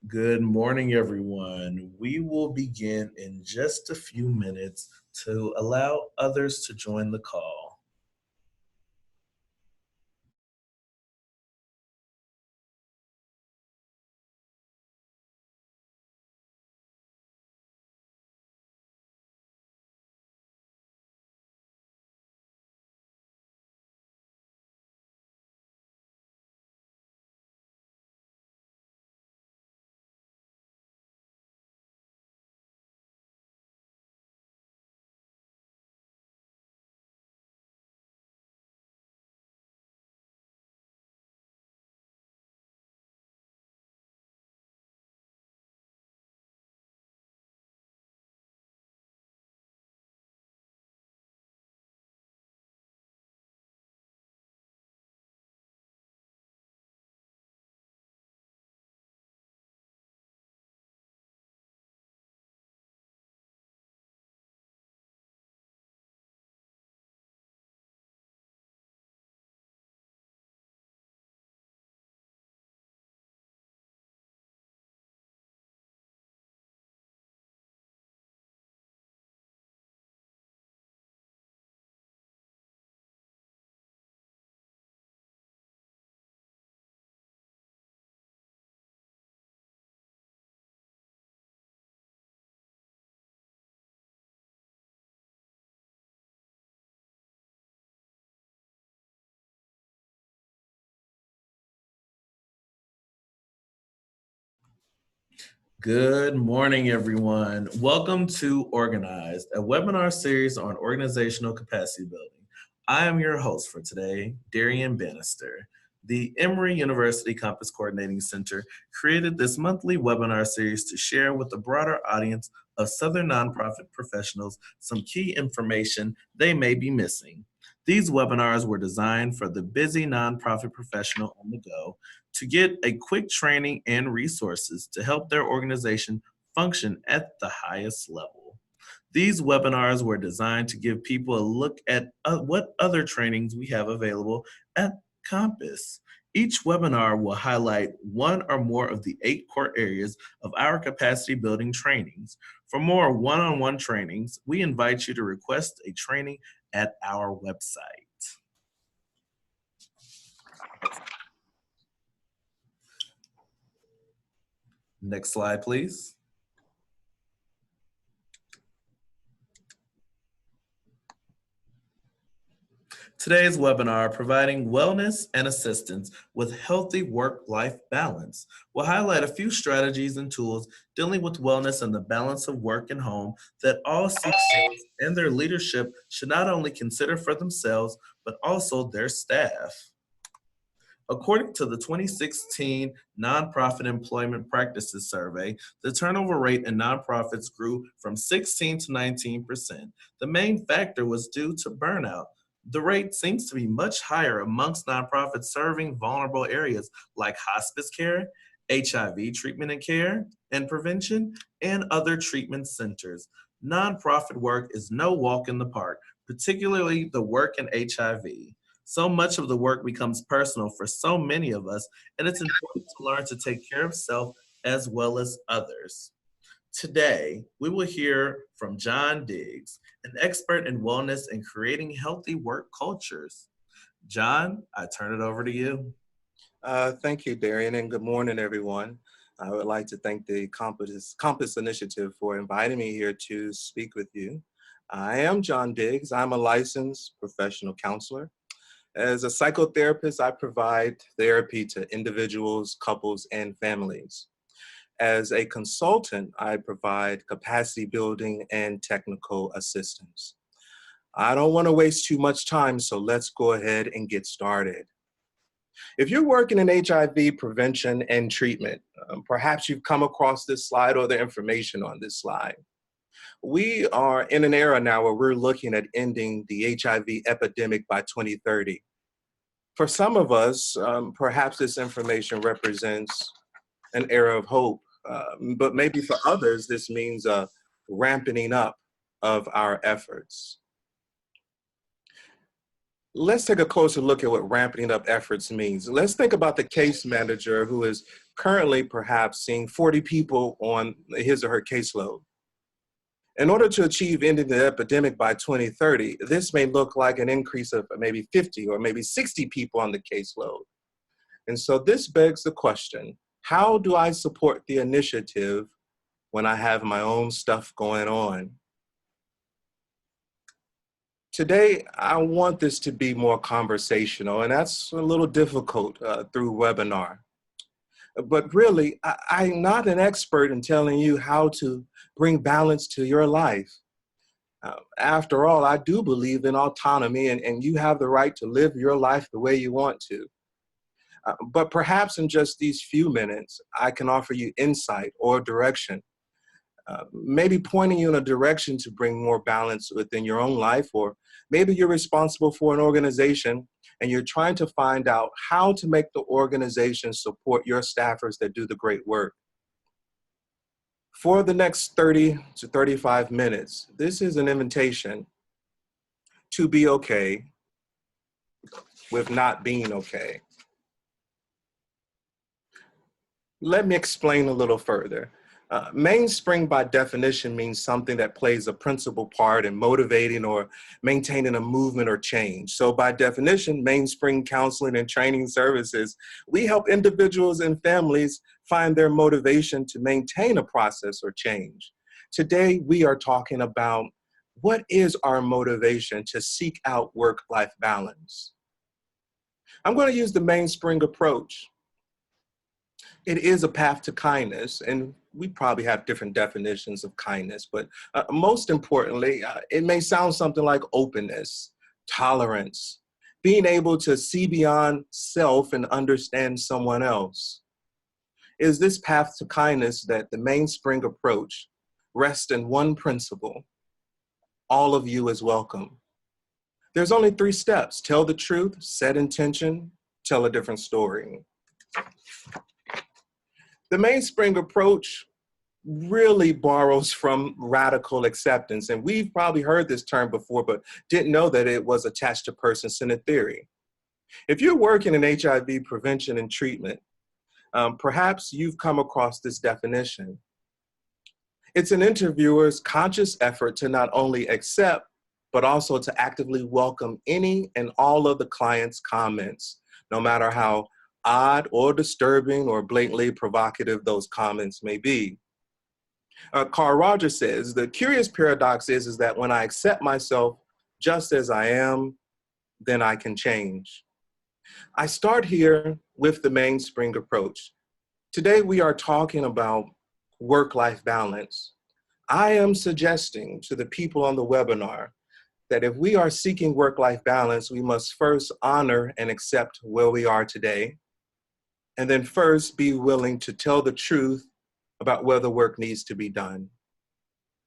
Good morning, everyone. We will begin in just a few minutes to allow others to join the call. Good morning, everyone. Welcome to Organized, a webinar series on organizational capacity building. I am your host for today, Darian Bannister. The Emory University Campus Coordinating Center created this monthly webinar series to share with the broader audience of Southern nonprofit professionals some key information they may be missing. These webinars were designed for the busy nonprofit professional on the go to get a quick training and resources to help their organization function at the highest level. These webinars were designed to give people a look at what other trainings we have available at Compass. Each webinar will highlight one or more of the 8 core areas of our capacity building trainings. For more one-on-one trainings, we invite you to request a training at our website. Next slide, please. Today's webinar, Providing Wellness and Assistance with Healthy Work-Life Balance, will highlight a few strategies and tools dealing with wellness and the balance of work and home that all CCs and their leadership should not only consider for themselves, but also their staff. According to the 2016 Nonprofit Employment Practices Survey, the turnover rate in nonprofits grew from 16 to 19%. The main factor was due to burnout. The rate seems to be much higher amongst nonprofits serving vulnerable areas like hospice care, HIV treatment and care and prevention, and other treatment centers. Nonprofit work is no walk in the park, particularly the work in HIV. So much of the work becomes personal for so many of us, and it's important to learn to take care of self as well as others. Today, we will hear from Jon Diggs, an expert in wellness and creating healthy work cultures. Jon, I turn it over to you. Thank you, Darian, and good morning, everyone. I would like to thank the Compass Initiative for inviting me here to speak with you. I am Jon Diggs. I'm a licensed professional counselor. As a psychotherapist, I provide therapy to individuals, couples, and families. As a consultant, I provide capacity building and technical assistance. I don't want to waste too much time, so let's go ahead and get started. If you're working in HIV prevention and treatment, perhaps you've come across this slide or the information on this slide. We are in an era now where we're looking at ending the HIV epidemic by 2030. For some of us, perhaps this information represents an era of hope, but maybe for others, this means a ramping up of our efforts. Let's take a closer look at what ramping up efforts means. Let's think about the case manager who is currently perhaps seeing 40 people on his or her caseload. In order to achieve ending the epidemic by 2030, this may look like an increase of maybe 50 or maybe 60 people on the caseload. And so this begs the question, how do I support the initiative when I have my own stuff going on? Today, I want this to be more conversational, and that's a little difficult through webinar. But really, I'm not an expert in telling you how to bring balance to your life. After all, I do believe in autonomy, and you have the right to live your life the way you want to. But perhaps in just these few minutes, I can offer you insight or direction, maybe pointing you in a direction to bring more balance within your own life, or maybe you're responsible for an organization and you're trying to find out how to make the organization support your staffers that do the great work. For the next 30 to 35 minutes, this is an invitation to be okay with not being okay. Let me explain a little further. Mainspring by definition means something that plays a principal part in motivating or maintaining a movement or change. So by definition, Mainspring counseling and training services, we help individuals and families find their motivation to maintain a process or change. Today, we are talking about what is our motivation to seek out work-life balance. I'm going to use the Mainspring approach. It is a path to kindness, and we probably have different definitions of kindness, but most importantly, it may sound something like openness, tolerance, being able to see beyond self and understand someone else. It is this path to kindness that the Mainspring approach rests in one principle: all of you is welcome. There's only 3 steps: tell the truth, set intention, tell a different story. The Mainspring approach really borrows from radical acceptance. And we've probably heard this term before, but didn't know that it was attached to person-centered theory. If you're working in HIV prevention and treatment, perhaps you've come across this definition. It's an interviewer's conscious effort to not only accept, but also to actively welcome any and all of the client's comments, no matter how odd or disturbing or blatantly provocative those comments may be. Carl Rogers says, the curious paradox is that when I accept myself just as I am, then I can change. I start here with the Mainspring approach. Today we are talking about work-life balance. I am suggesting to the people on the webinar that if we are seeking work-life balance, we must first honor and accept where we are today, and then first be willing to tell the truth about where the work needs to be done.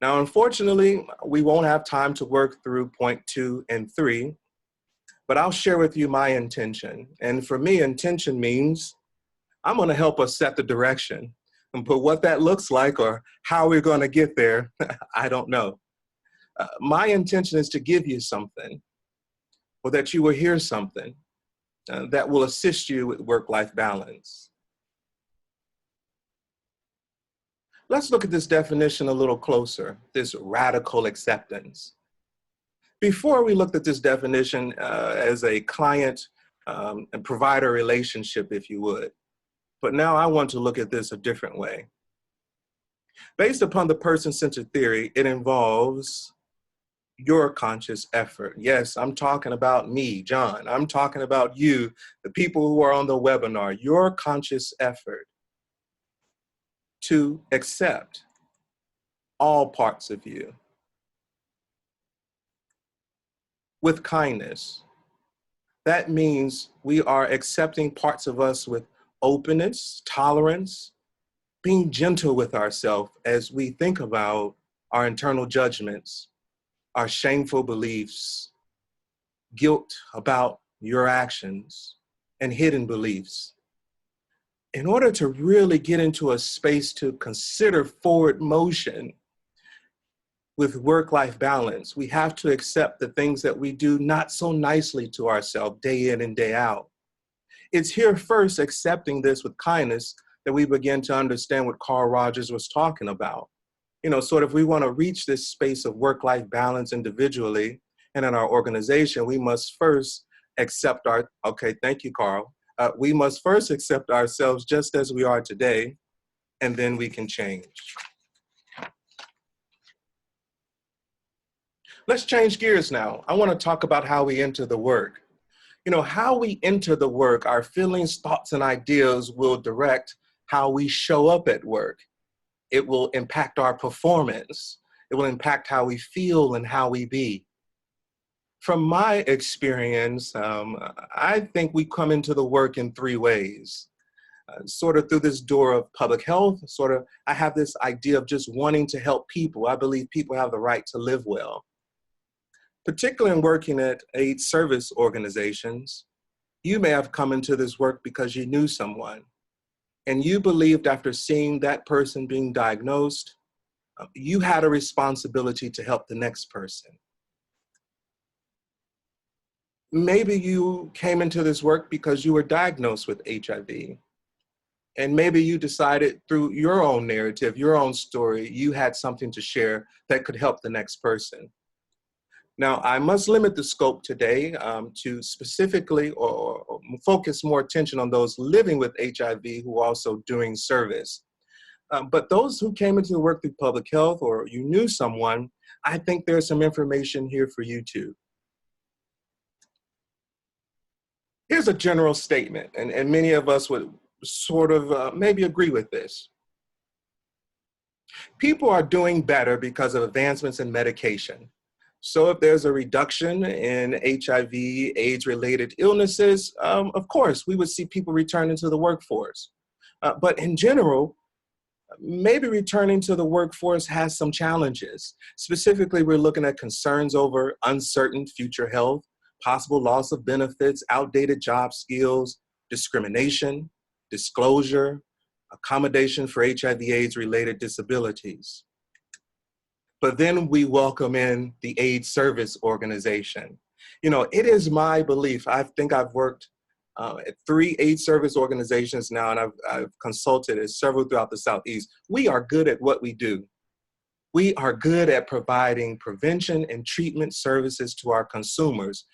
Now, unfortunately, we won't have time to work through point 2 and 3, but I'll share with you my intention. And for me, intention means I'm gonna help us set the direction. But what that looks like or how we're gonna get there, I don't know. My intention is to give you something, or that you will hear something that will assist you with work-life balance. Let's look at this definition a little closer, this radical acceptance. Before we looked at this definition as a client and provider relationship, if you would, but now I want to look at this a different way. Based upon the person-centered theory, it involves your conscious effort. Yes, I'm talking about me, John. I'm talking about you, the people who are on the webinar, your conscious effort to accept all parts of you with kindness. That means we are accepting parts of us with openness, tolerance, being gentle with ourselves as we think about our internal judgments, our shameful beliefs, guilt about your actions, and hidden beliefs. In order to really get into a space to consider forward motion, with work-life balance, we have to accept the things that we do not so nicely to ourselves day in and day out. It's here first accepting this with kindness that we begin to understand what Carl Rogers was talking about. Sort of we want to reach this space of work-life balance individually and in our organization, we must first accept okay, thank you, Carl. We must first accept ourselves just as we are today, and then we can change. Let's change gears now. I want to talk about how we enter the work. How we enter the work, our feelings, thoughts, and ideas will direct how we show up at work. It will impact our performance. It will impact how we feel and how we be. From my experience, I think we come into the work in three ways. Sort of through this door of public health, I have this idea of just wanting to help people. I believe people have the right to live well. Particularly in working at AIDS service organizations, you may have come into this work because you knew someone, and you believed after seeing that person being diagnosed, you had a responsibility to help the next person. Maybe you came into this work because you were diagnosed with HIV. And maybe you decided through your own narrative, your own story, you had something to share that could help the next person. Now, I must limit the scope today to specifically or focus more attention on those living with HIV who are also doing service. But those who came into the work through public health or you knew someone, I think there's some information here for you too. Here's a general statement, and many of us would sort of maybe agree with this. People are doing better because of advancements in medication. So if there's a reduction in HIV, AIDS-related illnesses, of course, we would see people returning to the workforce. But in general, maybe returning to the workforce has some challenges. Specifically, we're looking at concerns over uncertain future health, possible loss of benefits, outdated job skills, discrimination, disclosure, accommodation for HIV/AIDS-related disabilities. But then we welcome in the AIDS service organization. It is my belief, I think I've worked at 3 AIDS service organizations now, and I've consulted at several throughout the Southeast. We are good at what we do. We are good at providing prevention and treatment services to our consumers.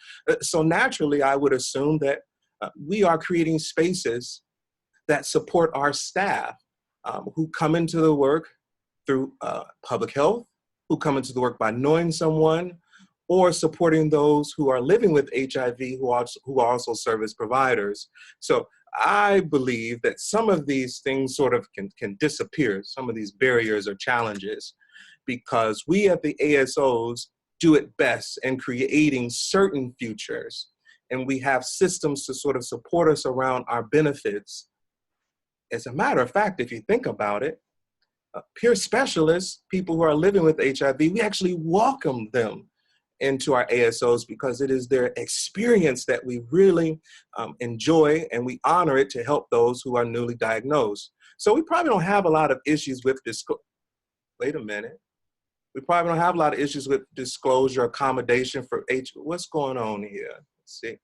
So naturally, I would assume that we are creating spaces that support our staff who come into the work through public health, who come into the work by knowing someone, or supporting those who are living with HIV who are also service providers. So I believe that some of these things sort of can disappear, some of these barriers or challenges, because we at the ASOs do it best in creating certain futures, and we have systems to sort of support us around our benefits. As a matter of fact, if you think about it, peer specialists, people who are living with HIV, we actually welcome them into our ASOs because it is their experience that we really enjoy, and we honor it to help those who are newly diagnosed. So we probably don't have a lot of issues with wait a minute. We probably don't have a lot of issues with disclosure, accommodation for What's going on here? Let's see.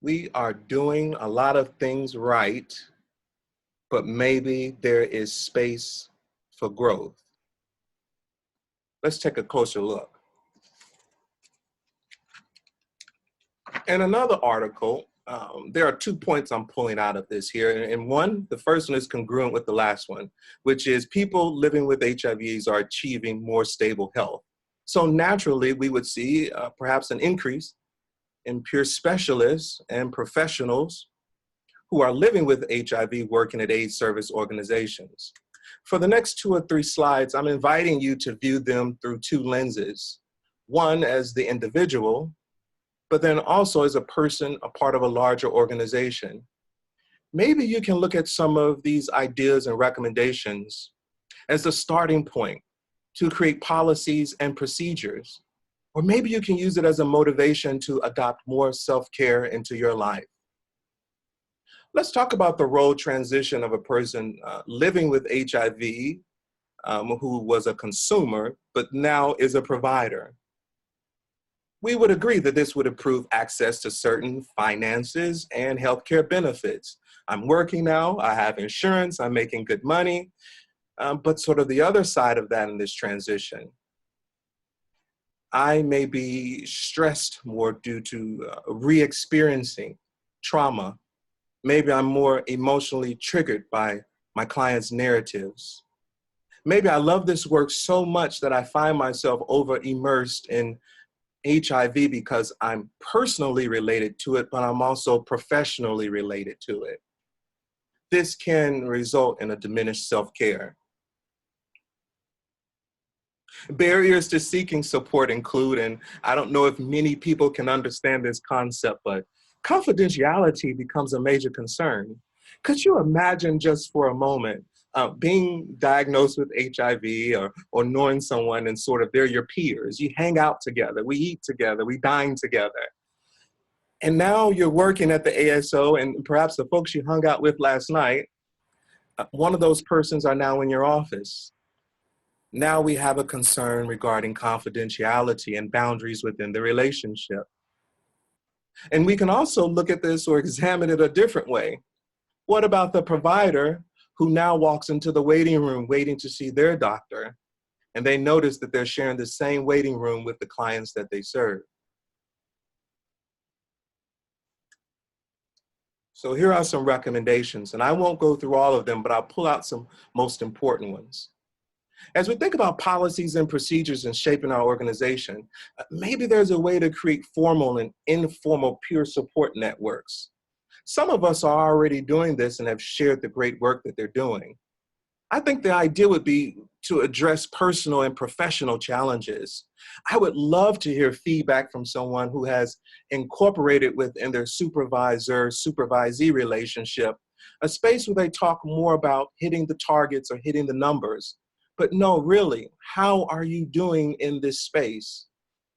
We are doing a lot of things right, but maybe there is space for growth. Let's take a closer look. In another article, there are 2 points I'm pulling out of this here. And one, the first one is congruent with the last one, which is people living with HIVs are achieving more stable health. So naturally, we would see perhaps an increase in peer specialists and professionals who are living with HIV working at AIDS service organizations. For the next 2 or 3 slides, I'm inviting you to view them through 2 lenses. One as the individual, but then also as a person, a part of a larger organization. Maybe you can look at some of these ideas and recommendations as a starting point to create policies and procedures. Or maybe you can use it as a motivation to adopt more self-care into your life. Let's talk about the role transition of a person living with HIV who was a consumer, but now is a provider. We would agree that this would improve access to certain finances and healthcare benefits. I'm working now, I have insurance, I'm making good money, but sort of the other side of that in this transition, I may be stressed more due to re-experiencing trauma. Maybe I'm more emotionally triggered by my clients' narratives. Maybe I love this work so much that I find myself over-immersed in HIV because I'm personally related to it, but I'm also professionally related to it. This can result in a diminished self-care. Barriers to seeking support include, and I don't know if many people can understand this concept, but confidentiality becomes a major concern. Could you imagine just for a moment being diagnosed with HIV or knowing someone and sort of they're your peers? You hang out together, we eat together, we dine together. And now you're working at the ASO and perhaps the folks you hung out with last night, one of those persons are now in your office. Now we have a concern regarding confidentiality and boundaries within the relationship. And we can also look at this or examine it a different way. What about the provider who now walks into the waiting room waiting to see their doctor, and they notice that they're sharing the same waiting room with the clients that they serve? So here are some recommendations, and I won't go through all of them, but I'll pull out some most important ones. As we think about policies and procedures in shaping our organization, maybe there's a way to create formal and informal peer support networks. Some of us are already doing this and have shared the great work that they're doing. I think the idea would be to address personal and professional challenges. I would love to hear feedback from someone who has incorporated within their supervisor-supervisee relationship a space where they talk more about hitting the targets or hitting the numbers. But no, really, how are you doing in this space?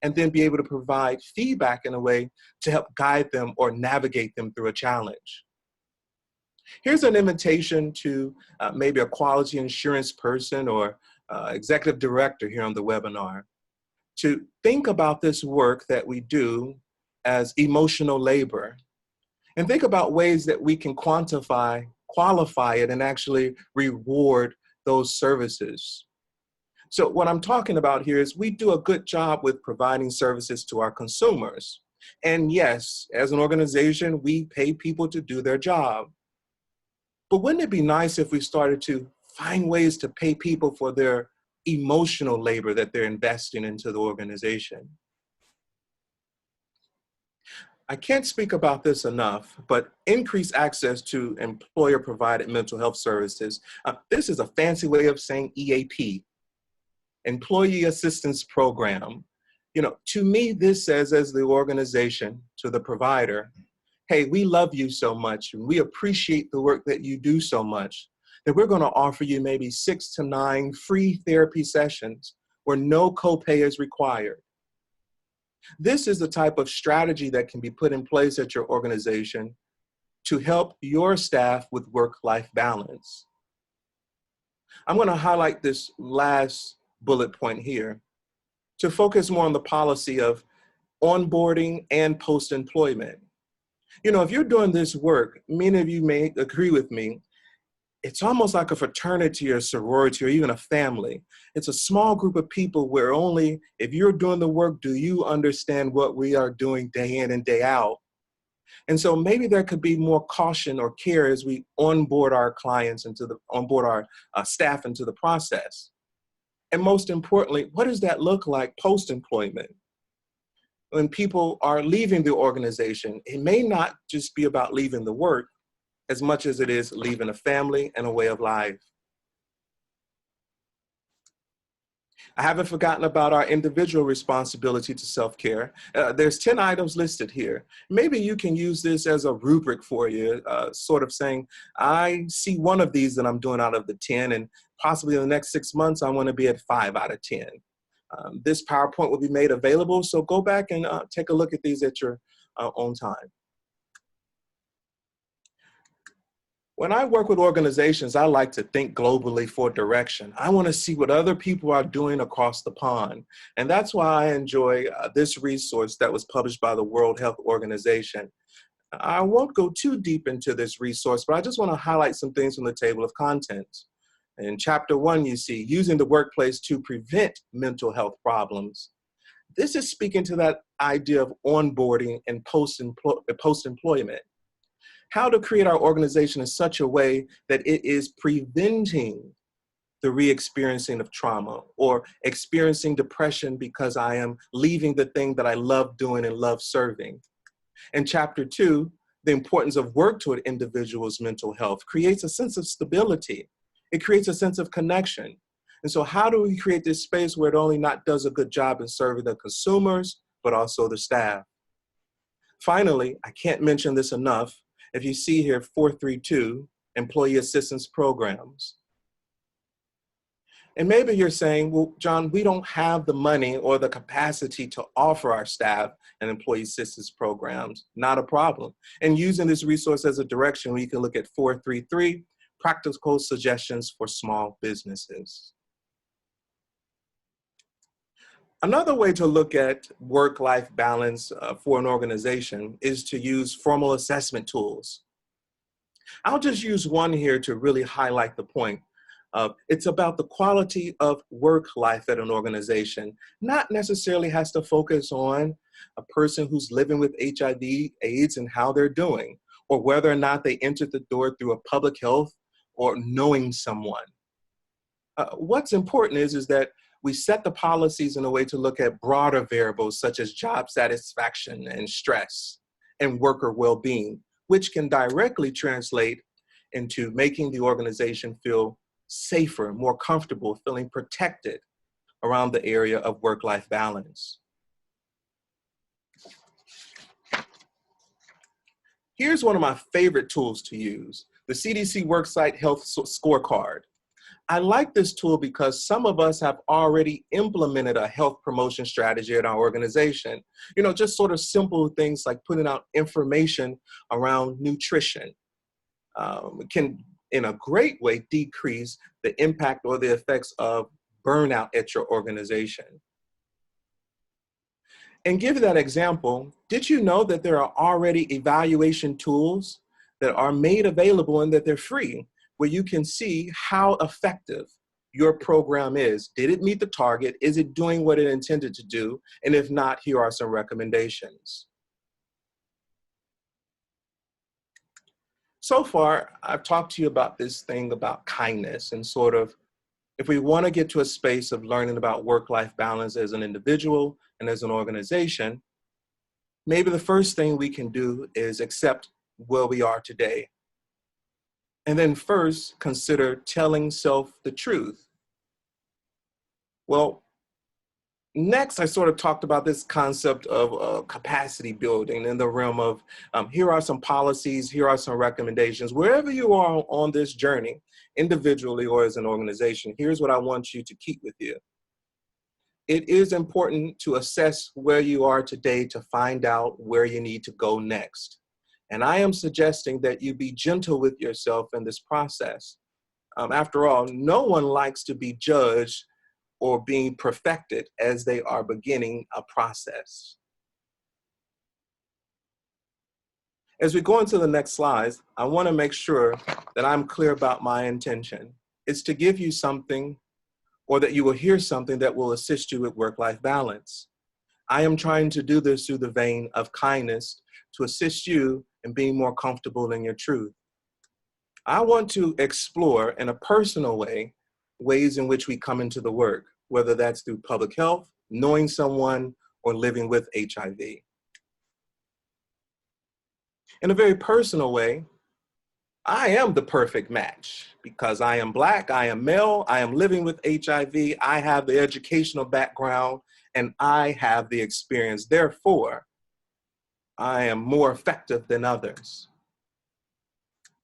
And then be able to provide feedback in a way to help guide them or navigate them through a challenge. Here's an invitation to maybe a quality assurance person or executive director here on the webinar to think about this work that we do as emotional labor, and think about ways that we can qualify it, and actually reward those services. So what I'm talking about here is we do a good job with providing services to our consumers. And yes, as an organization, we pay people to do their job. But wouldn't it be nice if we started to find ways to pay people for their emotional labor that they're investing into the organization? I can't speak about this enough, but increased access to employer-provided mental health services. This is a fancy way of saying EAP, Employee Assistance Program. You know, to me, this says as the organization to the provider, hey, we love you so much, and we appreciate the work that you do so much, that we're going to offer you maybe 6 to 9 free therapy sessions where no copay is required. This is the type of strategy that can be put in place at your organization to help your staff with work-life balance. I'm going to highlight this last bullet point here to focus more on the policy of onboarding and post-employment. You know, if you're doing this work, many of you may agree with me, it's almost like a fraternity or sorority or even a family. It's a small group of people where only if you're doing the work do you understand what we are doing day in and day out. And so maybe there could be more caution or care as we onboard our clients onboard our staff into the process. And most importantly, what does that look like post-employment? When people are leaving the organization, it may not just be about leaving the work as much as it is leaving a family and a way of life. I haven't forgotten about our individual responsibility to self-care. There's 10 items listed here. Maybe you can use this as a rubric for you, sort of saying, I see one of these that I'm doing out of the 10, and possibly in the next 6 months, I want to be at 5 out of 10. This PowerPoint will be made available, so go back and take a look at these at your own time. When I work with organizations, I like to think globally for direction. I want to see what other people are doing across the pond. And that's why I enjoy this resource that was published by the World Health Organization. I won't go too deep into this resource, but I just want to highlight some things from the table of contents. In chapter 1, you see using the workplace to prevent mental health problems. This is speaking to that idea of onboarding and post-employment. How to create our organization in such a way that it is preventing the re-experiencing of trauma or experiencing depression because I am leaving the thing that I love doing and love serving. In chapter 2, the importance of work toward individuals' mental health creates a sense of stability. It creates a sense of connection. And so how do we create this space where it only not does a good job in serving the consumers, but also the staff? Finally, I can't mention this enough. If you see here 432, employee assistance programs. And maybe you're saying, well, John, we don't have the money or the capacity to offer our staff an employee assistance programs. Not a problem. And using this resource as a direction, we can look at 433, practical suggestions for small businesses. Another way to look at work-life balance for an organization is to use formal assessment tools. I'll just use one here to really highlight the point. It's about the quality of work life at an organization, not necessarily has to focus on a person who's living with HIV, AIDS, and how they're doing, or whether or not they entered the door through a public health or knowing someone. What's important is that we set the policies in a way to look at broader variables such as job satisfaction and stress and worker well-being, which can directly translate into making the organization feel safer, more comfortable, feeling protected around the area of work-life balance. Here's one of my favorite tools to use, the CDC Worksite Health Scorecard. I like this tool because some of us have already implemented a health promotion strategy at our organization. You know, just sort of simple things like putting out information around nutrition. It can, in a great way, decrease the impact or the effects of burnout at your organization. And give that example, did you know that there are already evaluation tools that are made available and that they're free, where you can see how effective your program is? Did it meet the target? Is it doing what it intended to do? And if not, here are some recommendations. So far, I've talked to you about this thing about kindness and sort of, if we want to get to a space of learning about work-life balance as an individual and as an organization, maybe the first thing we can do is accept where we are today. And then first, consider telling self the truth. Well, next, I sort of talked about this concept of capacity building in the realm of here are some policies, here are some recommendations. Wherever you are on this journey, individually or as an organization, here's what I want you to keep with you. It is important to assess where you are today to find out where you need to go next. And I am suggesting that you be gentle with yourself in this process. After all, no one likes to be judged or being perfected as they are beginning a process. As we go into the next slides, I want to make sure that I'm clear about my intention. It's to give you something, or that you will hear something that will assist you with work-life balance. I am trying to do this through the vein of kindness to assist you in being more comfortable in your truth. I want to explore in a personal way ways in which we come into the work, whether that's through public health, knowing someone, or living with HIV. In a very personal way, I am the perfect match because I am Black, I am male, I am living with HIV, I have the educational background, and I have the experience. Therefore, I am more effective than others.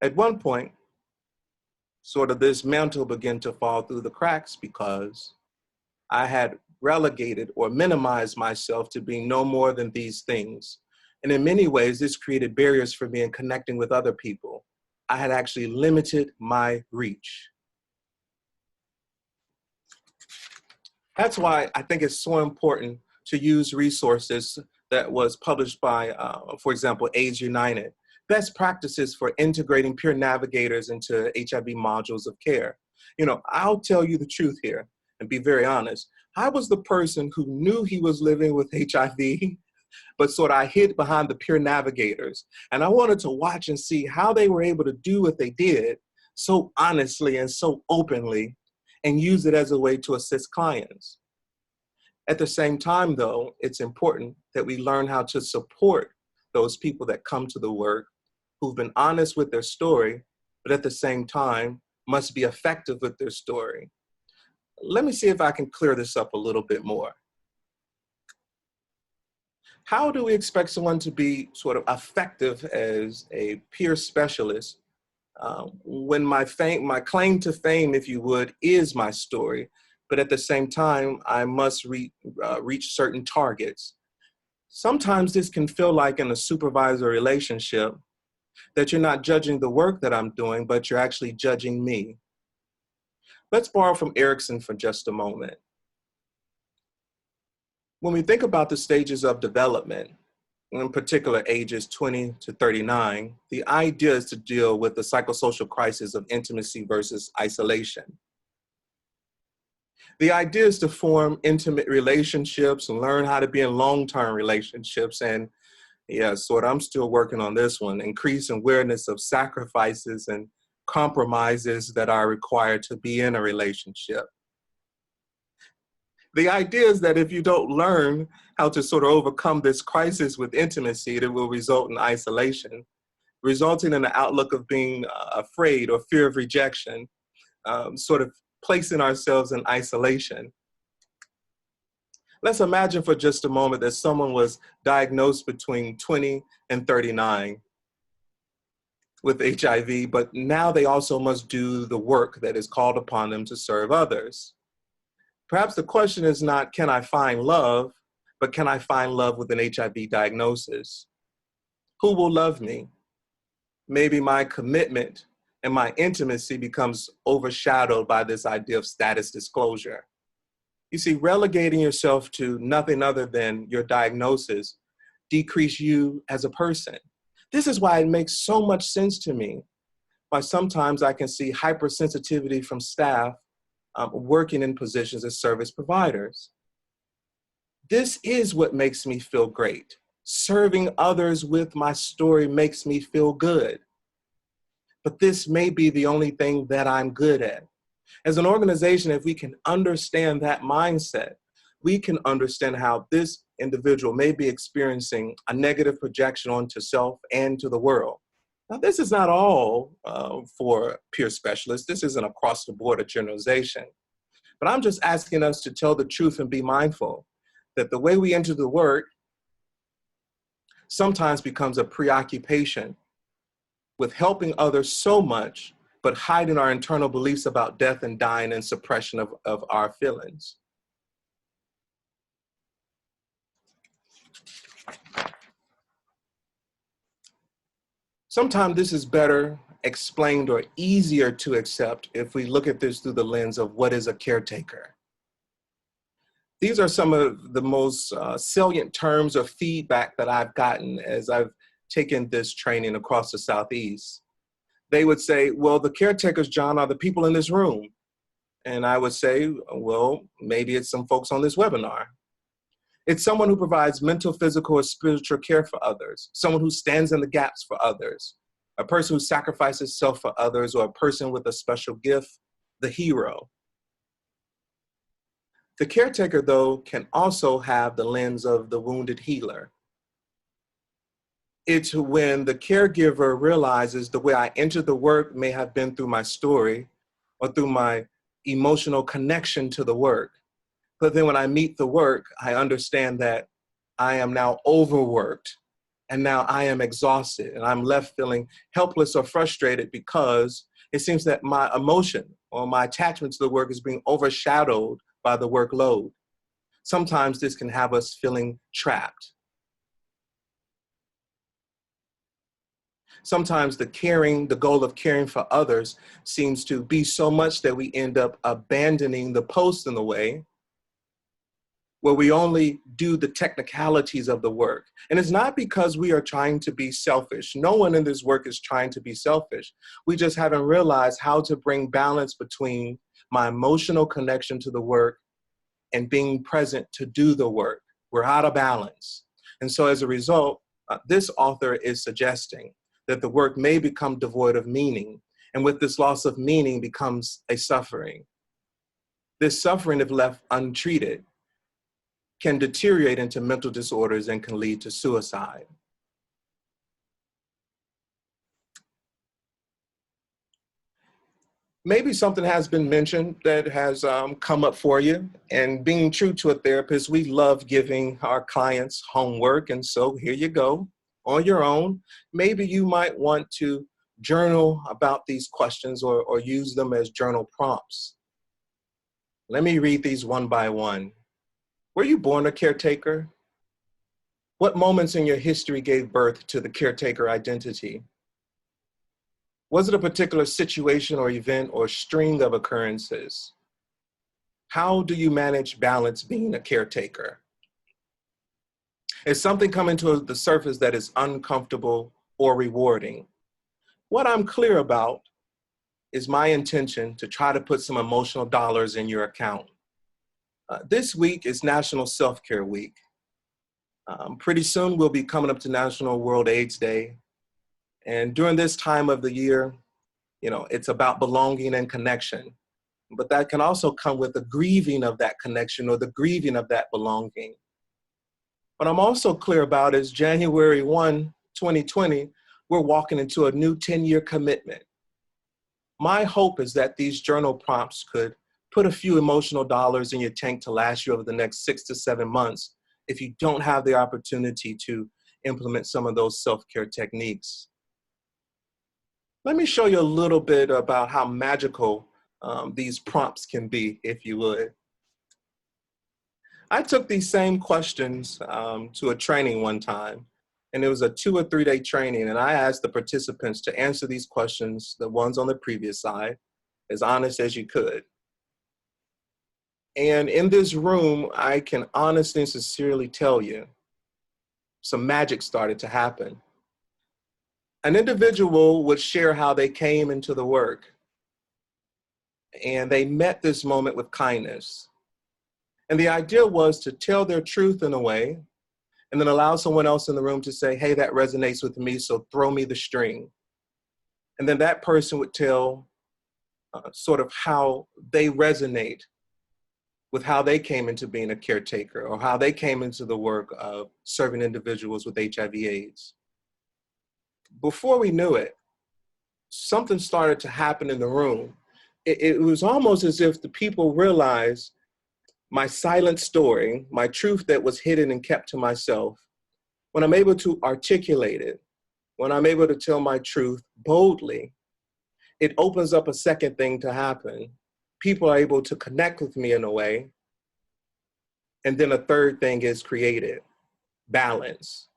At one point, sort of this mantle began to fall through the cracks because I had relegated or minimized myself to being no more than these things. And in many ways, this created barriers for me in connecting with other people. I had actually limited my reach. That's why I think it's so important to use resources that was published by, for example, AIDS United. Best practices for integrating peer navigators into HIV modules of care. You know, I'll tell you the truth here and be very honest. I was the person who knew he was living with HIV, but sort of I hid behind the peer navigators. And I wanted to watch and see how they were able to do what they did so honestly and so openly and use it as a way to assist clients. At the same time, though, it's important that we learn how to support those people that come to the work who've been honest with their story, but at the same time must be effective with their story. Let me see if I can clear this up a little bit more. How do we expect someone to be sort of effective as a peer specialist when my claim to fame, if you would, is my story, but at the same time, I must reach certain targets? Sometimes this can feel like in a supervisor relationship that you're not judging the work that I'm doing, but you're actually judging me. Let's borrow from Erickson for just a moment. When we think about the stages of development, in particular ages 20 to 39, the idea is to deal with the psychosocial crisis of intimacy versus isolation. The idea is to form intimate relationships and learn how to be in long-term relationships. And yeah, I'm still working on this one, increase awareness of sacrifices and compromises that are required to be in a relationship. The idea is that if you don't learn how to sort of overcome this crisis with intimacy, it will result in isolation, resulting in an outlook of being afraid or fear of rejection, sort of placing ourselves in isolation. Let's imagine for just a moment that someone was diagnosed between 20 and 39 with HIV, but now they also must do the work that is called upon them to serve others. Perhaps the question is not, can I find love, but can I find love with an HIV diagnosis? Who will love me? Maybe my commitment and my intimacy becomes overshadowed by this idea of status disclosure. You see, relegating yourself to nothing other than your diagnosis decrease you as a person. This is why it makes so much sense to me, why sometimes I can see hypersensitivity from staff working in positions as service providers. This is what makes me feel great. Serving others with my story makes me feel good. But this may be the only thing that I'm good at. As an organization, if we can understand that mindset, we can understand how this individual may be experiencing a negative projection onto self and to the world. Now, this is not all for peer specialists. This isn't across the board a generalization. But I'm just asking us to tell the truth and be mindful that the way we enter the work sometimes becomes a preoccupation with helping others so much, but hiding our internal beliefs about death and dying and suppression of our feelings. Sometimes this is better explained or easier to accept if we look at this through the lens of what is a caretaker. These are some of the most salient terms of feedback that I've gotten as I've taken this training across the Southeast. They would say, well, the caretakers, John, are the people in this room. And I would say, well, maybe it's some folks on this webinar. It's someone who provides mental, physical, or spiritual care for others, someone who stands in the gaps for others, a person who sacrifices self for others, or a person with a special gift, the hero. The caretaker, though, can also have the lens of the wounded healer. It's when the caregiver realizes the way I entered the work may have been through my story or through my emotional connection to the work. But then when I meet the work, I understand that I am now overworked and now I am exhausted and I'm left feeling helpless or frustrated because it seems that my emotion or my attachment to the work is being overshadowed by the workload. Sometimes this can have us feeling trapped. Sometimes the goal of caring for others seems to be so much that we end up abandoning the post in the way where we only do the technicalities of the work. And it's not because we are trying to be selfish. No one in this work is trying to be selfish. We just haven't realized how to bring balance between my emotional connection to the work and being present to do the work. We're out of balance. And so as a result, this author is suggesting that the work may become devoid of meaning. And with this loss of meaning becomes a suffering. This suffering, if left untreated, can deteriorate into mental disorders and can lead to suicide. Maybe something has been mentioned that has come up for you. And being true to a therapist, we love giving our clients homework. And so here you go on your own. Maybe you might want to journal about these questions or use them as journal prompts. Let me read these one by one. Were you born a caretaker? What moments in your history gave birth to the caretaker identity? Was it a particular situation or event or string of occurrences? How do you manage balance being a caretaker? Is something coming to the surface that is uncomfortable or rewarding? What I'm clear about is my intention to try to put some emotional dollars in your account. This week is National Self-Care Week. Pretty soon we'll be coming up to National World AIDS Day. And during this time of the year, it's about belonging and connection. But that can also come with the grieving of that connection or the grieving of that belonging. What I'm also clear about is January 1, 2020, we're walking into a new 10-year commitment. My hope is that these journal prompts could put a few emotional dollars in your tank to last you over the next 6 to 7 months if you don't have the opportunity to implement some of those self-care techniques. Let me show you a little bit about how magical these prompts can be, if you would. I took these same questions to a training one time, and it was a 2 or 3 day training, and I asked the participants to answer these questions, the ones on the previous slide, as honest as you could. And in this room, I can honestly and sincerely tell you, some magic started to happen. An individual would share how they came into the work, and they met this moment with kindness. And the idea was to tell their truth in a way, and then allow someone else in the room to say, hey, that resonates with me, so throw me the string. And then that person would tell sort of how they resonate with how they came into being a caretaker or how they came into the work of serving individuals with HIV/AIDS. Before we knew it, something started to happen in the room. It was almost as if the people realized my silent story, my truth that was hidden and kept to myself, when I'm able to articulate it, when I'm able to tell my truth boldly, it opens up a second thing to happen. People are able to connect with me in a way. And then a third thing is created, balance.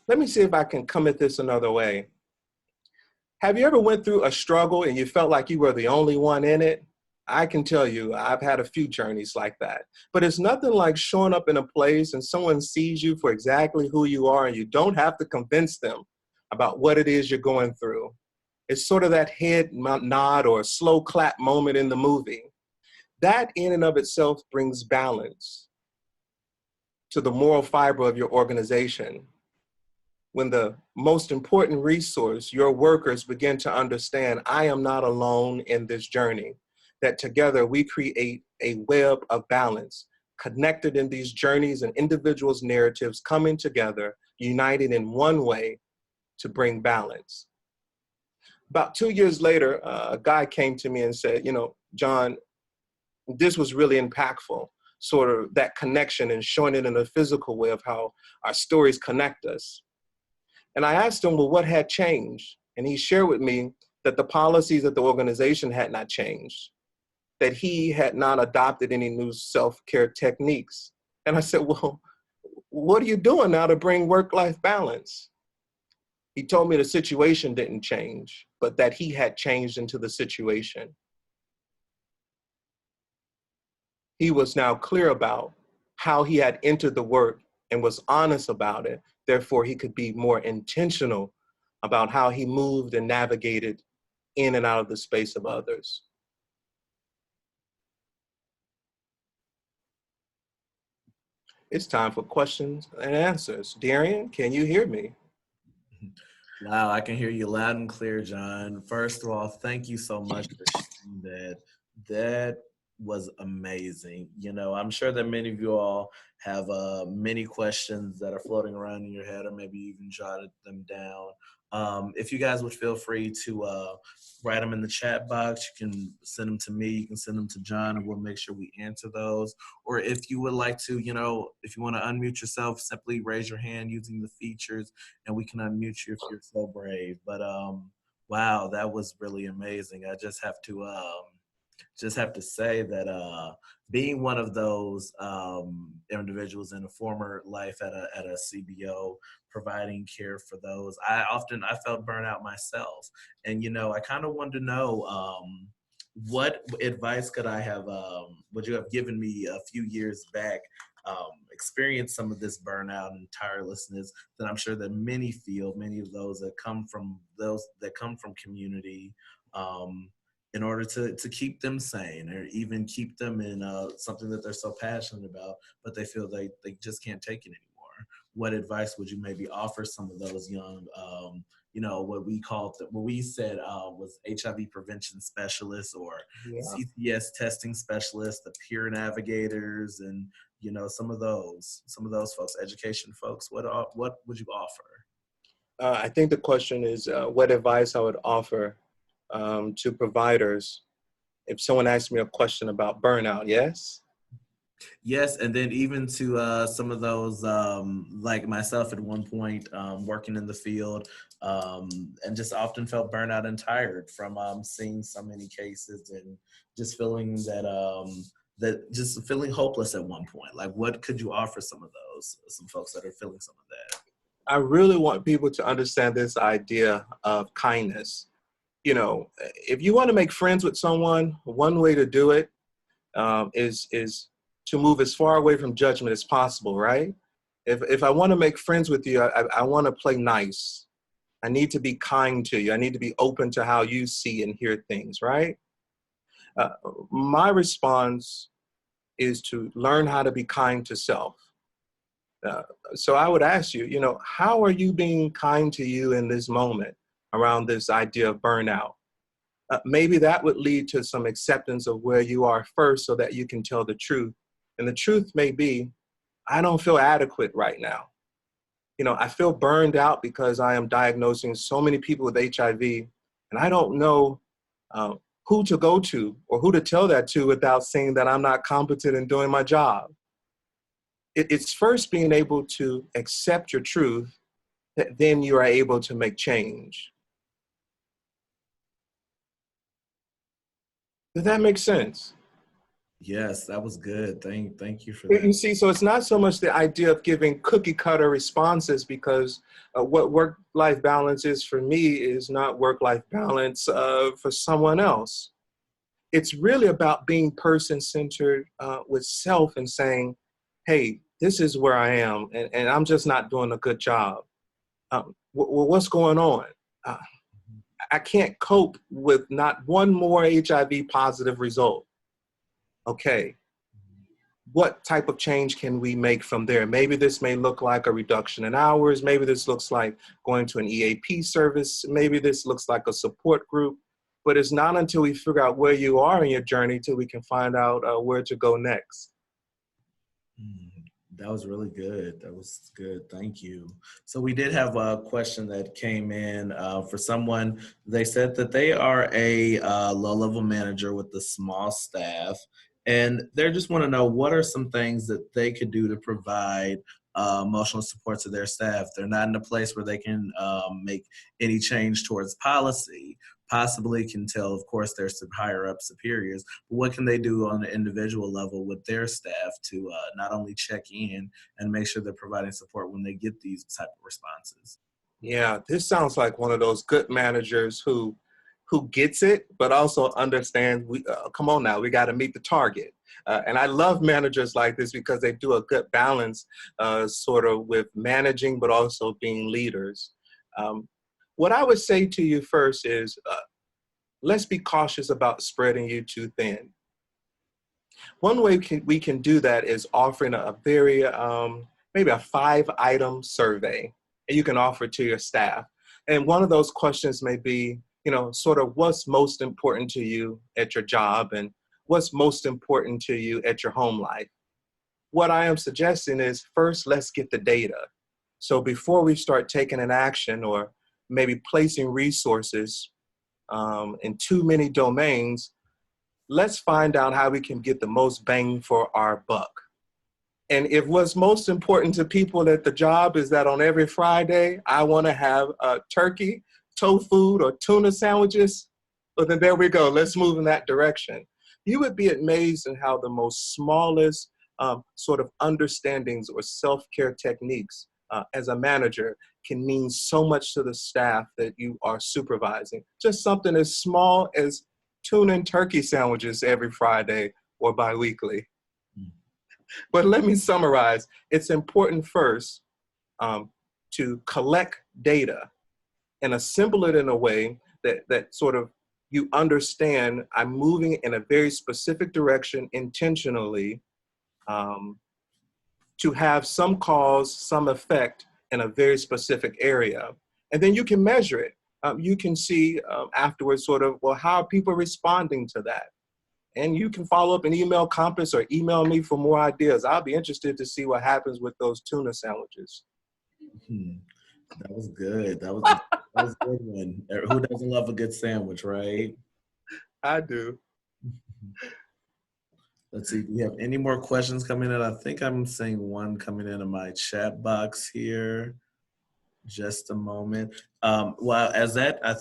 Let me see if I can come at this another way. Have you ever went through a struggle and you felt like you were the only one in it? I can tell you, I've had a few journeys like that. But it's nothing like showing up in a place and someone sees you for exactly who you are and you don't have to convince them about what it is you're going through. It's sort of that head nod or slow clap moment in the movie. That in and of itself brings balance to the moral fiber of your organization. When the most important resource, your workers, begin to understand, I am not alone in this journey, that together we create a web of balance, connected in these journeys and individuals' narratives coming together, united in one way to bring balance. About 2 years later, a guy came to me and said, John, this was really impactful, sort of that connection and showing it in a physical way of how our stories connect us. And I asked him, well, what had changed? And he shared with me that the policies of the organization had not changed, that he had not adopted any new self-care techniques. And I said, well, what are you doing now to bring work-life balance? He told me the situation didn't change, but that he had changed into the situation. He was now clear about how he had entered the work and was honest about it. Therefore, he could be more intentional about how he moved and navigated in and out of the space of others. It's time for questions and answers. Darian, can you hear me? Wow, I can hear you loud and clear, John. First of all, thank you so much for sharing that. That was amazing. You know, I'm sure that many of you all have many questions that are floating around in your head, or maybe you even jotted them down. If you guys would feel free to write them in the chat box, you can send them to me, you can send them to John, and we'll make sure we answer those. Or if you would like to, you know, if you want to unmute yourself, simply raise your hand using the features and we can unmute you if you're so brave. But wow, that was really amazing. I just have to say that being one of those individuals in a former life at a CBO, providing care for those, I felt burnout myself, and you know, I kind of wanted to know what advice could I have would you have given me a few years back, experienced some of this burnout and tirelessness that I'm sure that many feel, many of those that come from community, in order to keep them sane or even keep them in something that they're so passionate about, but they feel they just can't take it anymore. What advice would you maybe offer some of those young, you know, what we said was HIV prevention specialists or Yeah. CCS testing specialists, the peer navigators, and you know, some of those folks, education folks. What would you offer? I think the question is what advice I would offer to providers if someone asked me a question about burnout, yes? Yes, and then even to some of those, like myself at one point, working in the field, and just often felt burnout and tired from seeing so many cases and just feeling that just feeling hopeless at one point. Like, what could you offer some folks that are feeling some of that? I really want people to understand this idea of kindness. You know, if you want to make friends with someone, one way to do it is to move as far away from judgment as possible, right? If I want to make friends with you, I want to play nice. I need to be kind to you. I need to be open to how you see and hear things, right? Uh, my response is to learn how to be kind to self. Uh, so I would ask you, you know, how are you being kind to you in this moment around this idea of burnout? Maybe that would lead to some acceptance of where you are first so that you can tell the truth. And the truth may be, I don't feel adequate right now. You know, I feel burned out because I am diagnosing so many people with HIV, and I don't know uh, who to go to or who to tell that to without saying that I'm not competent in doing my job. It's first being able to accept your truth that then you are able to make change. Does that make sense? Yes, that was good. Thank you for You that. see, so it's not so much the idea of giving cookie cutter responses because what work-life balance is for me is not work-life balance for someone else. It's really about being person-centered with self and saying, hey, this is where I am and I'm just not doing a good job. What's going on? Uh, I can't cope with not one more HIV positive result. Okay, what type of change can we make from there? Maybe this may look like a reduction in hours. Maybe this looks like going to an EAP service. Maybe this looks like a support group. But it's not until we figure out where you are in your journey till we can find out where to go next. That was really good. That was good. Thank you. So we did have a question that came in for someone. They said that they are a low-level manager with a small staff, and they just want to know what are some things that they could do to provide emotional support to their staff. They're not in a place where they can make any change towards policy. Possibly can tell, of course, their higher up superiors, but what can they do on an individual level with their staff to not only check in and make sure they're providing support when they get these type of responses? Yeah, this sounds like one of those good managers who gets it, but also understands we come on now, we got to meet the target. And I love managers like this because they do a good balance, sort of with managing, but also being leaders. Um, what I would say to you first is, let's be cautious about spreading you too thin. One way we can do that is offering a very, maybe a 5-item survey, and you can offer it to your staff. And one of those questions may be, sort of what's most important to you at your job and what's most important to you at your home life. What I am suggesting is first, let's get the data. So before we start taking an action or maybe placing resources in too many domains, let's find out how we can get the most bang for our buck. And if what's most important to people at the job is that on every Friday, I want to have turkey, tofu, or tuna sandwiches, well, then there we go. Let's move in that direction. You would be amazed at how the most smallest sort of understandings or self-care techniques as a manager can mean so much to the staff that you are supervising. Just something as small as tuna and turkey sandwiches every Friday or biweekly. But let me summarize. It's important first to collect data and assemble it in a way that sort of you understand I'm moving in a very specific direction intentionally to have some cause, some effect in a very specific area. And then you can measure it. You can see afterwards sort of, well, how are people responding to that? And you can follow up and email Compass or email me for more ideas. I'll be interested to see what happens with those tuna sandwiches. Hmm. That was good. That was a good one. Who doesn't love a good sandwich, right? I do. Let's see. Do we have any more questions coming in? I think I'm seeing one coming into my chat box here. Just a moment. Well, as that, I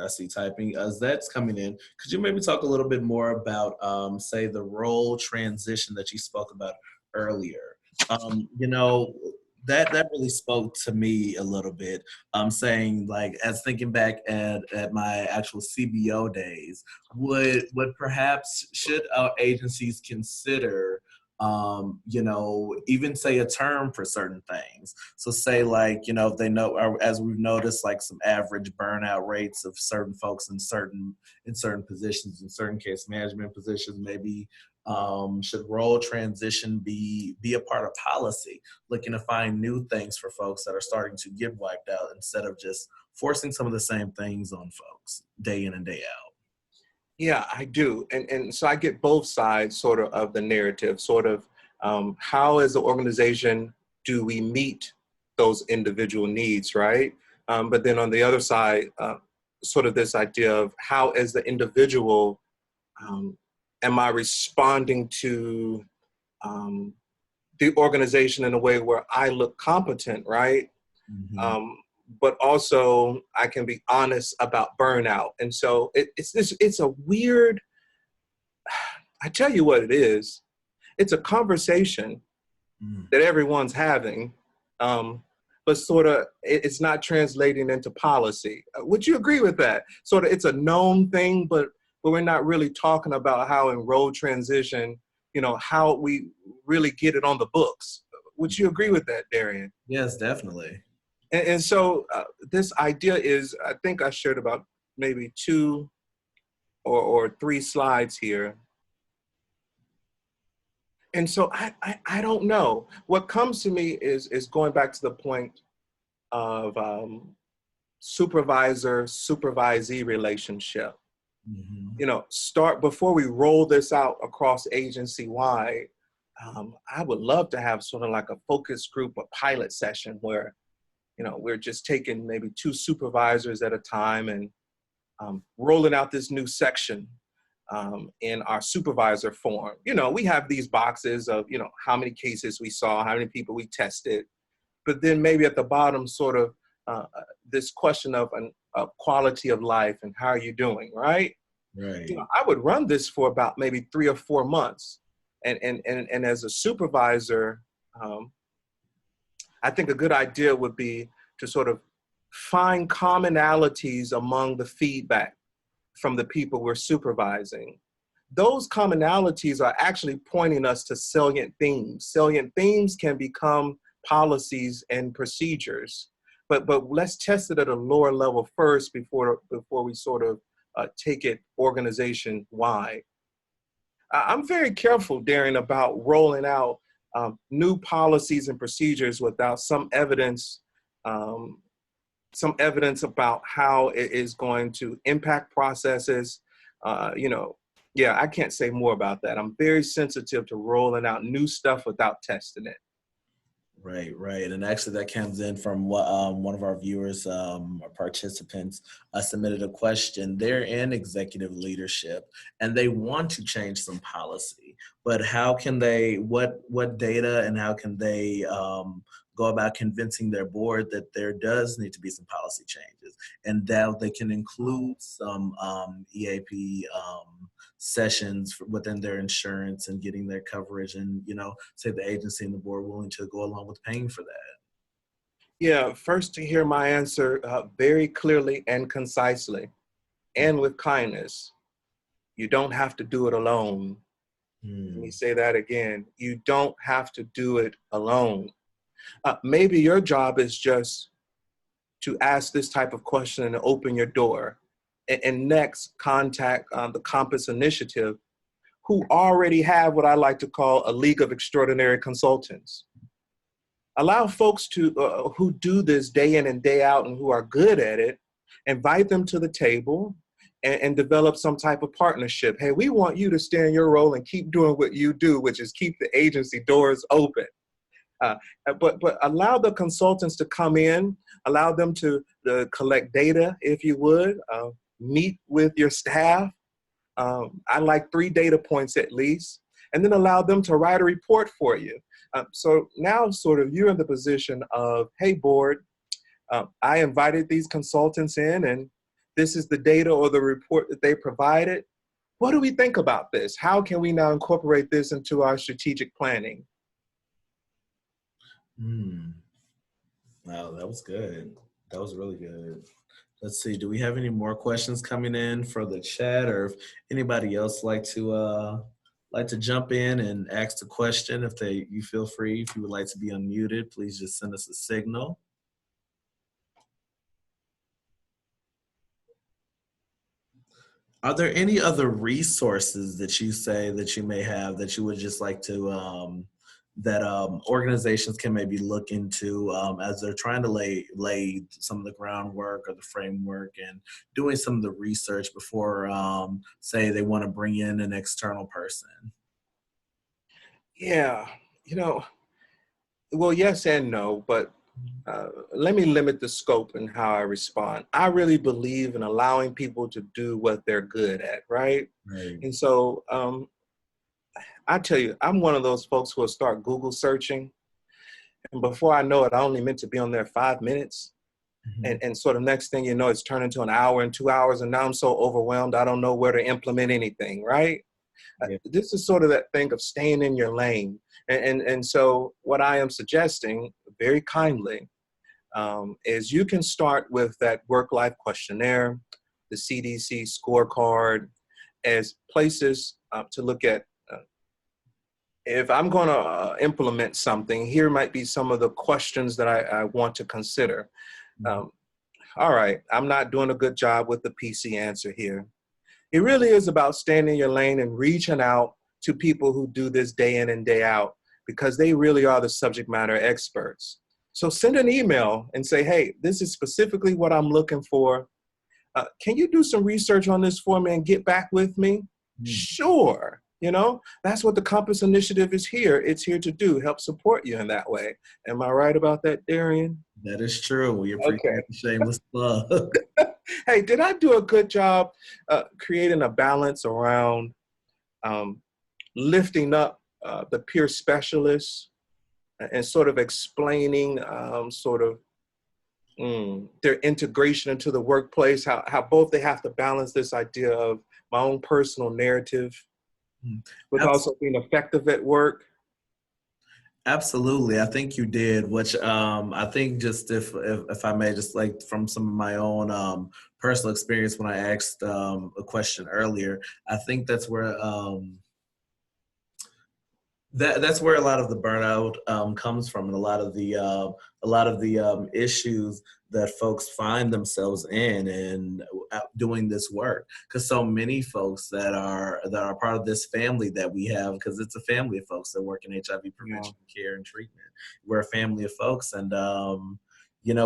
see typing. As that's coming in, could you maybe talk a little bit more about, say, the role transition that you spoke about earlier? You know, that really spoke to me a little bit. Saying like, as thinking back at my actual CBO days, would perhaps should our agencies consider even say a term for certain things. So say like, if they know, or as we've noticed, like some average burnout rates of certain folks in certain positions, in certain case management positions, maybe should role transition be a part of policy, looking to find new things for folks that are starting to get wiped out instead of just forcing some of the same things on folks day in and day out. Yeah, I do. And so I get both sides sort of the narrative, sort of how as an organization do we meet those individual needs, right? But then on the other side, sort of this idea of how as the individual, um, am I responding to um, the organization in a way where I look competent, right? Mhm. Um, but also I can be honest about burnout. And so it's a weird, I tell you what it is. It's a conversation Mm. that everyone's having, um, but sort of it's not translating into policy. Would you agree with that? Sort of it's a known thing, but we're not really talking about how in role transition, how we really get it on the books. Would you agree with that, Darian? Yes, definitely. And so this idea is, I think I shared about maybe two or three slides here. And so I don't know. What comes to me is going back to the point of supervisor supervisee relationship. Mhm. Start before we roll this out across agency wide. I would love to have sort of like a focus group, a pilot session where we're just taking maybe 2 supervisors at a time and rolling out this new section in our supervisor form. We have these boxes of, how many cases we saw, how many people we tested, but then maybe at the bottom, sort of this question of quality of life and how are you doing, right? Right. I would run this for about maybe 3 or 4 months. And as a supervisor, I think a good idea would be to sort of find commonalities among the feedback from the people we're supervising. Those commonalities are actually pointing us to salient themes. Salient themes can become policies and procedures, but let's test it at a lower level first before we sort of take it organization wide. I'm very careful, Darren, about rolling out new policies and procedures without um, some evidence about how it is going to impact processes. Yeah, I can't say more about that. I'm very sensitive to rolling out new stuff without testing it. Right, right. And actually, that comes in from what one of our viewers or participants submitted a question. They're in executive leadership and they want to change some policy, but how can they, what data and how can they go about convincing their board that there does need to be some policy changes and that they can include some EAP sessions within their insurance and getting their coverage and, say the agency and the board willing to go along with paying for that? Yeah, first to hear my answer very clearly and concisely and with kindness. You don't have to do it alone. Let me say that again. You don't have to do it alone. Maybe your job is just to ask this type of question and open your door. And next, contact the Compass Initiative, who already have what I like to call a League of Extraordinary Consultants. Allow folks to who do this day in and day out and who are good at it, invite them to the table and develop some type of partnership. Hey, we want you to stay in your role and keep doing what you do, which is keep the agency doors open. But allow the consultants to come in, allow them to collect data, if you would, meet with your staff. I like 3 data points at least, and then allow them to write a report for you. So now sort of you're in the position of, hey, board, I invited these consultants in and this is the data or the report that they provided. What do we think about this? How can we now incorporate this into our strategic planning? Wow, that was good. That was really good. Let's see. Do we have any more questions coming in for the chat, or if anybody else like to jump in and ask a question? You feel free. If you would like to be unmuted, please just send us a signal. Are there any other resources that you say that you may have that you would just like to that organizations can maybe look into as they're trying to lay some of the groundwork or the framework and doing some of the research before, say, they want to bring in an external person? Yeah, well, yes and no, but let me limit the scope and how I respond. I really believe in allowing people to do what they're good at, right? Right. And so I tell you, I'm one of those folks who will start Google searching. And before I know it, I only meant to be on there 5 minutes. Mhm. And sort of next thing you know, it's turned into an hour and 2 hours. And now I'm so overwhelmed, I don't know where to implement anything, right? Yeah. This is sort of that thing of staying in your lane. And so what I am suggesting very kindly is you can start with that work-life questionnaire, the CDC scorecard, as places to look at. If I'm going to implement something, here might be some of the questions that I want to consider. All right, I'm not doing a good job with the PC answer here. It really is about staying in your lane and reaching out to people who do this day in and day out because they really are the subject matter experts. So send an email and say, hey, this is specifically what I'm looking for. Can you do some research on this for me and get back with me? Sure. That's what the Compass Initiative is here. It's here to do, help support you in that way. Am I right about that, Darian? That is true. We Okay. appreciate the shameless plug. Hey, did I do a good job creating a balance around lifting up the peer specialists and sort of explaining their integration into the workplace, how both they have to balance this idea of my own personal narrative with also being effective at work? Absolutely, I think you did. Which I think just if I may, just like from some of my own personal experience when I asked a question earlier, I think that's where a lot of the burnout comes from, and a lot of the issues that folks find themselves in and doing this work. Because so many folks that are part of this family that we have, because it's a family of folks that work in HIV Yeah. prevention, care, and treatment. We're a family of folks, and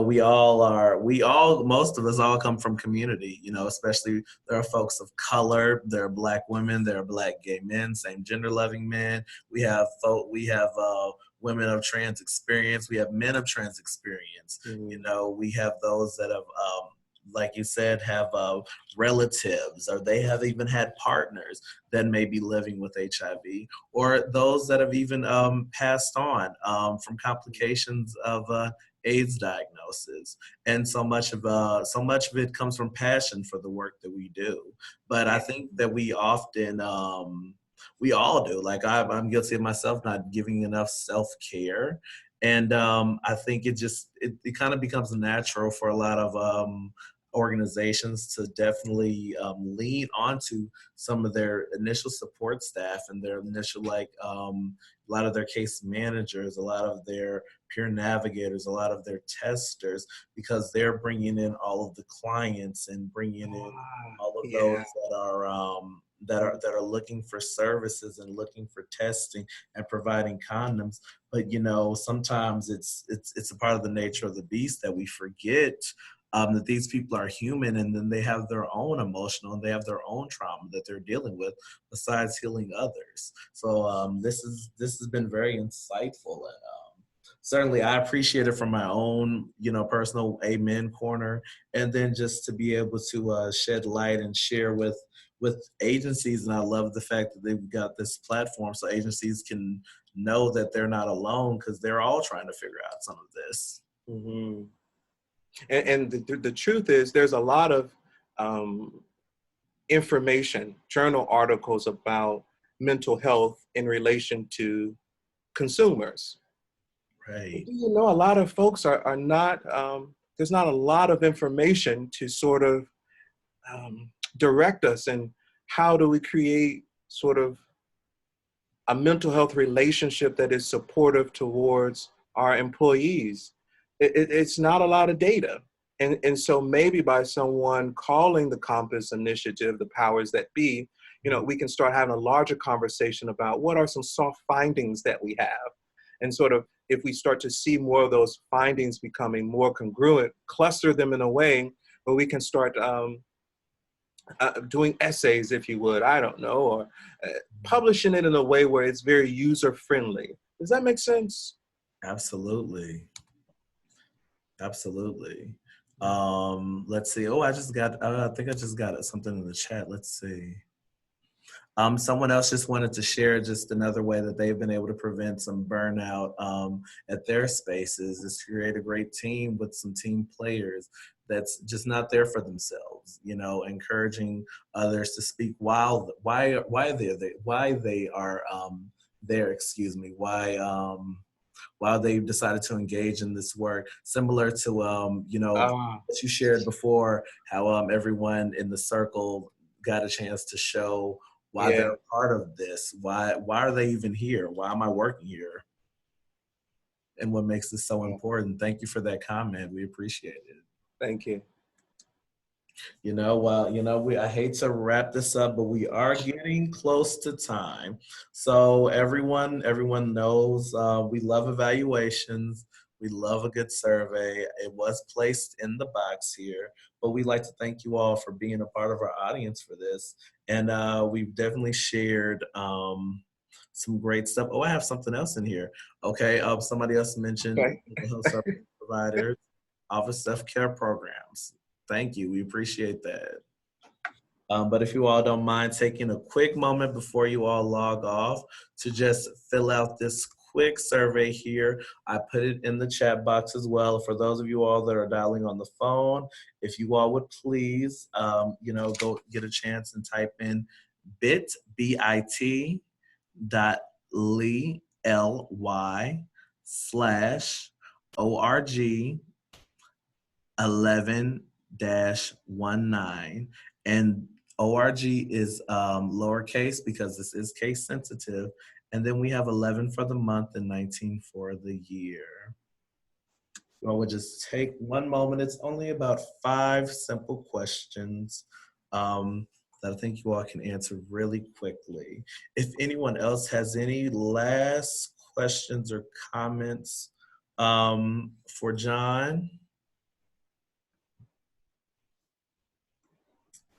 we all are. We all, most of us, all come from community. Especially there are folks of color, there are Black women, there are Black gay men, same gender loving men. We have women of trans experience. We have men of trans experience. Mhm. We have those that have, like you said, have relatives, or they have even had partners that may be living with HIV, or those that have even passed on from complications of AIDS diagnosis. And so much of it comes from passion for the work that we do. But I think that we all do. Like I'm guilty of myself not giving enough self care, and I think it kind of becomes natural for a lot of organizations to definitely lean onto some of their initial support staff and their initial a lot of their case managers, a lot of their peer navigators, a lot of their testers, because they're bringing in all of the clients and bringing in all of Yeah. those that are looking for services and looking for testing and providing condoms. But sometimes it's a part of the nature of the beast that we forget that these people are human, and then they have their own emotional and they have their own trauma that they're dealing with besides healing others. So this has been very insightful, and certainly I appreciate it from my own personal amen corner, and then just to be able to shed light and share with agencies. And I love the fact that they've got this platform so agencies can know that they're not alone, because they're all trying to figure out some of this. Hmm. And the truth is, there's a lot of um, information, journal articles about mental health in relation to consumers. But Right. do you know, a lot of folks are not, there's not a lot of information to sort of direct us in how do we create sort of a mental health relationship that is supportive towards our employees. It's not a lot of data. And so maybe by someone calling the Compass Initiative, the powers that be, we can start having a larger conversation about what are some soft findings that we have. And sort of, if we start to see more of those findings becoming more congruent, cluster them in a way where we can start doing essays, if you would, I don't know, or publishing it in a way where it's very user friendly. Does that make sense? Absolutely. Absolutely. Let's see. Oh, I think I just got something in the chat. Let's see. Someone else just wanted to share just another way that they've been able to prevent some burnout at their spaces is to create a great team with some team players that's just not there for themselves. Encouraging others to speak why they are there. Excuse me. Why they've decided to engage in this work, similar to Ah, what you shared before, how everyone in the circle got a chance to show why yeah, they're a part of this. Why are they even here? Why am I working here? And what makes this so yeah. important? Thank you for that comment. We appreciate it. Thank you. I hate to wrap this up, but we are getting close to time. So everyone knows we love evaluations. We love a good survey. It was placed in the box here, but we'd like to thank you all for being a part of our audience for this. And we've definitely shared some great stuff. Oh, I have something else in here. Okay, somebody else mentioned Okay. mental health service providers, office self-care programs. Thank you. We appreciate that. But if you all don't mind taking a quick moment before you all log off to just fill out this quick survey here. I put it in the chat box as well. For those of you all that are dialing on the phone, if you all would please, go get a chance and type in bit.ly LY/ORG 11-19. And ORG is lowercase because this is case sensitive. And then we have 11 for the month and 19 for the year. I would just take one moment. It's only about 5 simple questions that I think you all can answer really quickly. If anyone else has any last questions or comments for John,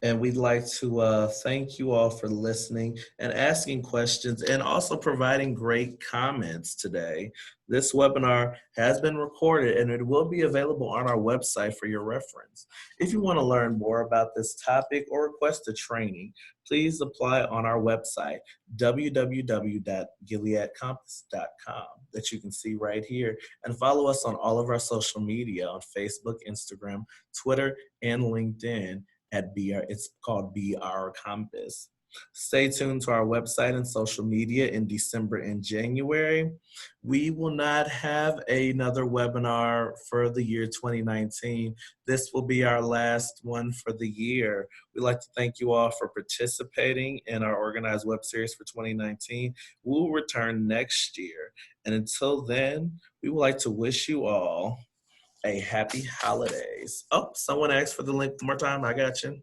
and we'd like to thank you all for listening and asking questions and also providing great comments today. This webinar has been recorded and it will be available on our website for your reference. If you want to learn more about this topic or request a training, please apply on our website, www.gileadcompass.com, that you can see right here, and follow us on all of our social media on Facebook, Instagram, Twitter, and LinkedIn. It's called BR Compass. Stay tuned to our website and social media in December and January. We will not have another webinar for the year 2019. This will be our last one for the year. We'd like to thank you all for participating in our organized web series for 2019. We'll return next year. And until then, we would like to wish you all a happy holidays. Oh, someone asked for the link one more time. I got you.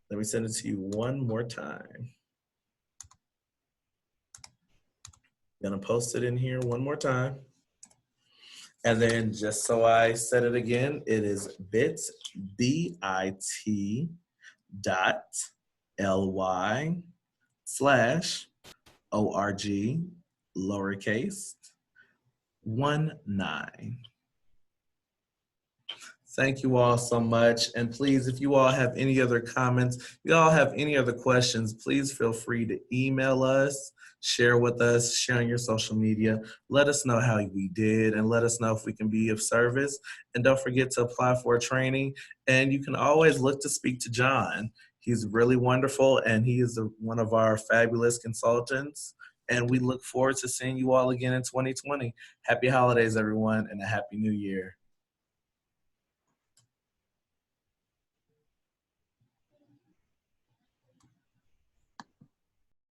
Let me send it to you one more time. Gonna post it in here one more time. And then just so I said it again, it is bit.ly/ORG lowercase 19. Thank you all so much. And please, if you all have any other comments, if you all have any other questions, please feel free to email us, share with us, share on your social media. Let us know how we did and let us know if we can be of service. And don't forget to apply for a training. And you can always look to speak to John. He's really wonderful and he is one of our fabulous consultants. And we look forward to seeing you all again in 2020. Happy holidays, everyone, and a happy new year.